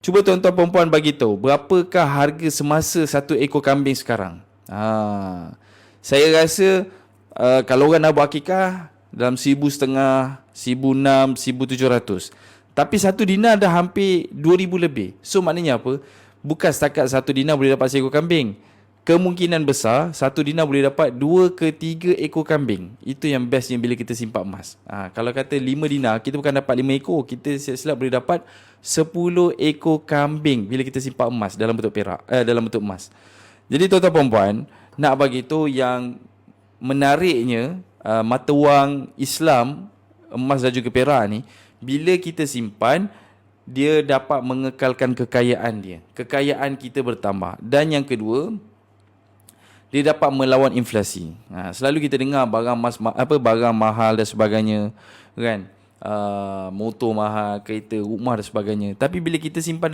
Cuba tuan-tuan perempuan bagi tahu berapakah harga semasa satu ekor kambing sekarang. Saya rasa kalau orang nak buat akikah dalam 1,500, 1,600, 1,700. Tapi satu dinar dah hampir 2,000 lebih. So maknanya apa? Bukan setakat satu dinar boleh dapat seekor kambing. Kemungkinan besar satu dinar boleh dapat 2 ke 3 ekor kambing. Itu yang bestnya bila kita simpan emas. Kalau kata 5 dinar, kita bukan dapat 5 ekor. Kita silap boleh dapat 10 ekor kambing bila kita simpan emas dalam bentuk perak, dalam bentuk emas. Jadi tuan-tuan perempuan, nak bagi tu yang menariknya mata wang Islam, emas dan juga perak ni, bila kita simpan, dia dapat mengekalkan kekayaan dia. Kekayaan kita bertambah. Dan yang kedua, dia dapat melawan inflasi. Selalu kita dengar barang barang mahal dan sebagainya, kan? Motor mahal, kereta, rumah dan sebagainya. Tapi bila kita simpan